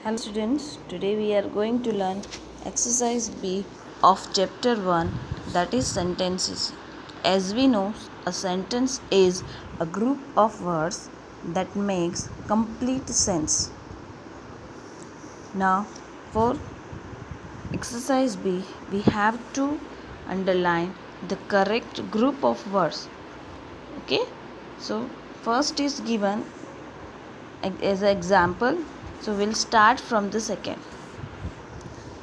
Hello students, today we are going to learn exercise B of chapter 1, that is sentences. As we know, a sentence is a group of words that makes complete sense. Now for exercise B, we have to underline the correct group of words. Okay, so first is given as an example, so we'll start from the second.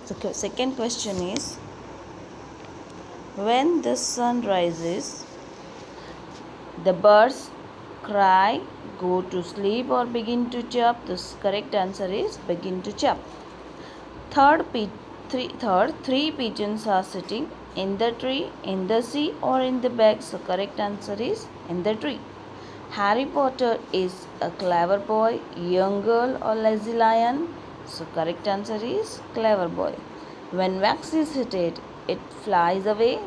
The second question is, when the sun rises, the birds cry, go to sleep, or begin to chirp. The correct answer is begin to chirp. Three pigeons are sitting in the tree, in the sea, or in the bag. So correct answer is in the tree. Harry Potter is a clever boy, young girl, or lazy lion. So correct answer is clever boy. When wax is heated, it flies away,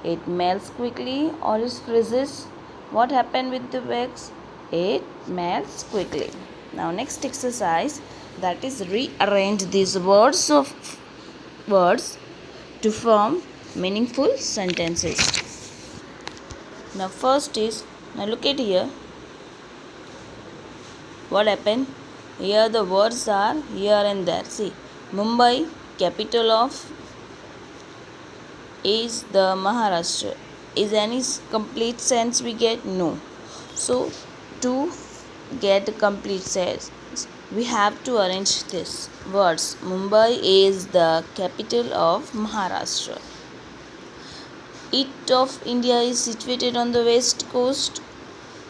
it melts quickly, or it freezes. What happened with the wax? It melts quickly. Now next exercise, that is rearrange these words to form meaningful sentences. Now first is, now look at here. What happened? Here the words are here and there. See, Mumbai, capital of is the Maharashtra. Is any complete sense we get? No. So to get complete sense, we have to arrange this words. Mumbai is the capital of Maharashtra. It of India is situated on the west coast.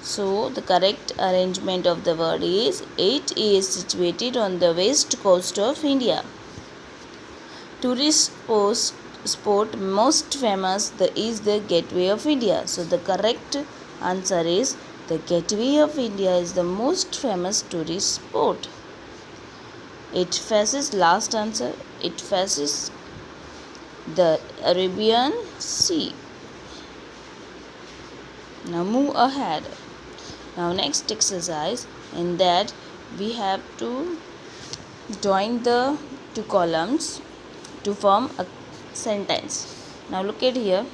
So the correct arrangement of the word is, it is situated on the west coast of India. Tourist sport most famous is the Gateway of India. So the correct answer is, the Gateway of India is the most famous tourist sport. It faces, last answer, it faces the Arabian Sea. Now move ahead. Now next exercise, in that we have to join the two columns to form a sentence. Now look at here.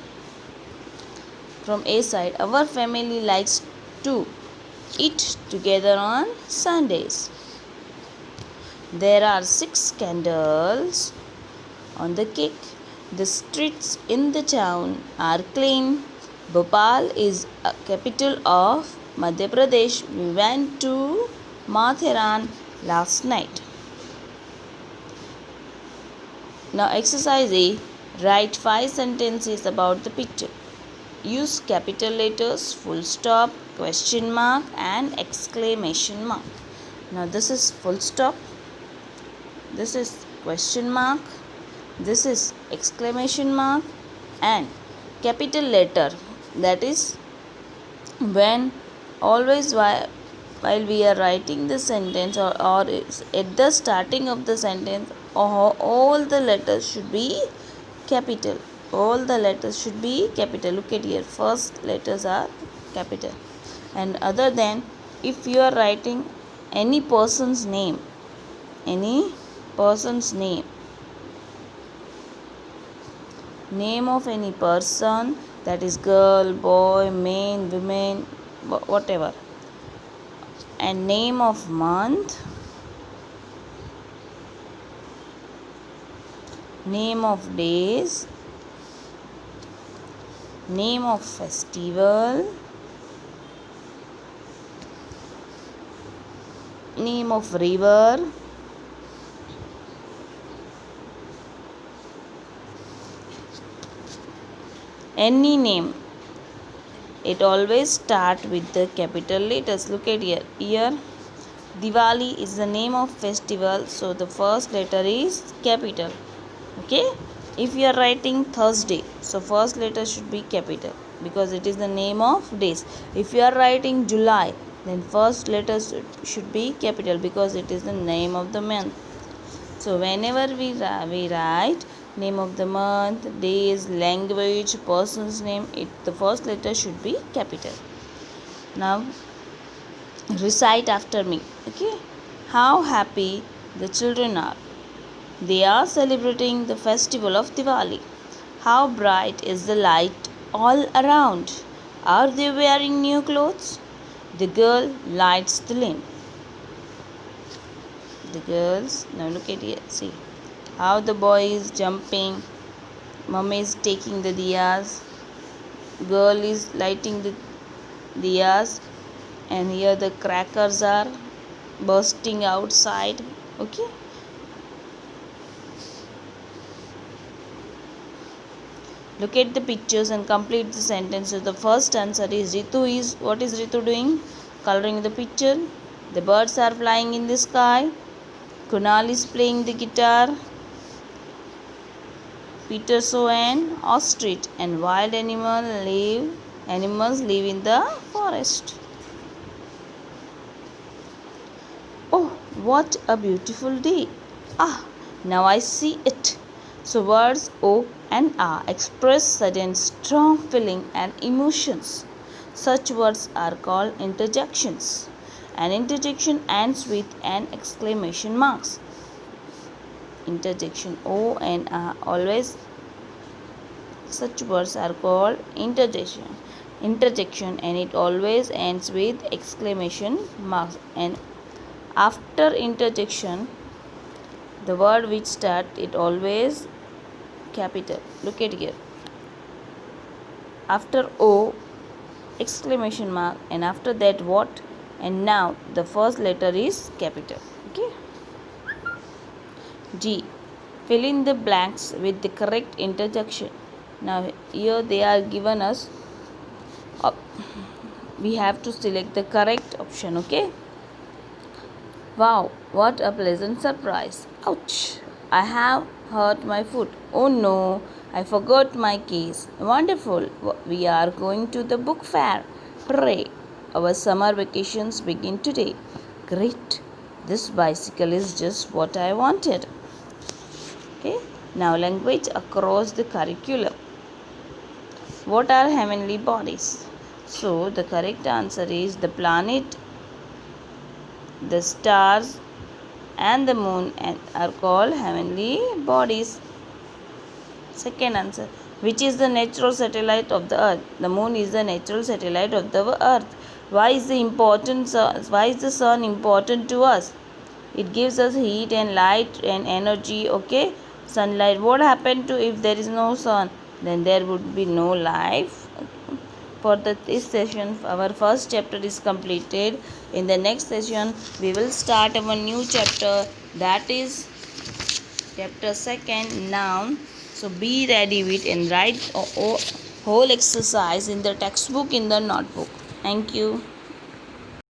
From A side, our family likes to eat together on Sundays. There are 6 candles on the cake. The streets in the town are clean. Bhopal is a capital of Madhya Pradesh. We went to Matheran last night. Now exercise A, write 5 sentences about the picture. Use capital letters, full stop, question mark and exclamation mark. Now this is full stop, this is question mark, this is exclamation mark and capital letter. That is when always while we are writing the sentence or at the starting of the sentence, all the letters should be capital. All the letters should be capital. Look at here, first letters are capital. And other than, if you are writing any person's name, name of any person, that is girl, boy, man, women, whatever, and name of month, name of days, name of festival, name of river, any name, it always start with the capital letters. Look at here. Here Diwali is the name of festival, so the first letter is capital. Okay, if you are writing Thursday, so first letter should be capital because it is the name of days. If you are writing July, then first letter should be capital because it is the name of the month. So whenever we write name of the month, days, language, person's name, the first letter should be capital. Now recite after me. Okay, how happy the children are? They are celebrating the festival of Diwali. How bright is the light all around? Are they wearing new clothes? The girl lights the lamp. The girls, now look at here, see how the boy is jumping, mummy is taking the diyas, girl is lighting the diyas, and here the crackers are bursting outside. Okay, look at the pictures and complete the sentences. The first answer is Ritu is, what is Ritu doing? Coloring the picture. The birds are flying in the sky. Kunal is playing the guitar. Peter saw an ostrich, and wild animals live in the forest. Oh, what a beautiful day! Ah, now I see it. So words O and A express sudden strong feeling and emotions. Such words are called interjections. An interjection ends with an exclamation marks. Interjection O and A always, such words are called interjection, and it always ends with exclamation marks. And after interjection, the word which start it always capital. Look at here. After O, exclamation mark, and after that what? And now the first letter is capital. Okay. G. Fill in the blanks with the correct interjection. Now here they are given us. We have to select the correct option. Okay. Wow, what a pleasant surprise. Ouch, I have hurt my foot. Oh no, I forgot my keys. Wonderful, we are going to the book fair. Hooray, our summer vacations begin today. Great, this bicycle is just what I wanted. Okay, now language across the curriculum. What are heavenly bodies? So the correct answer is the planet, the stars and the moon are called heavenly bodies. Second answer, which is the natural satellite of the earth? The moon is the natural satellite of the earth. Why is the sun important to us? It gives us heat and light and energy. Okay, sunlight. What happened to if there is no sun? Then there would be no life. For this session, our first chapter is completed. In the next session, we will start our new chapter, that is chapter 2, noun. So be ready with and write whole exercise in the textbook, in the notebook. Thank you.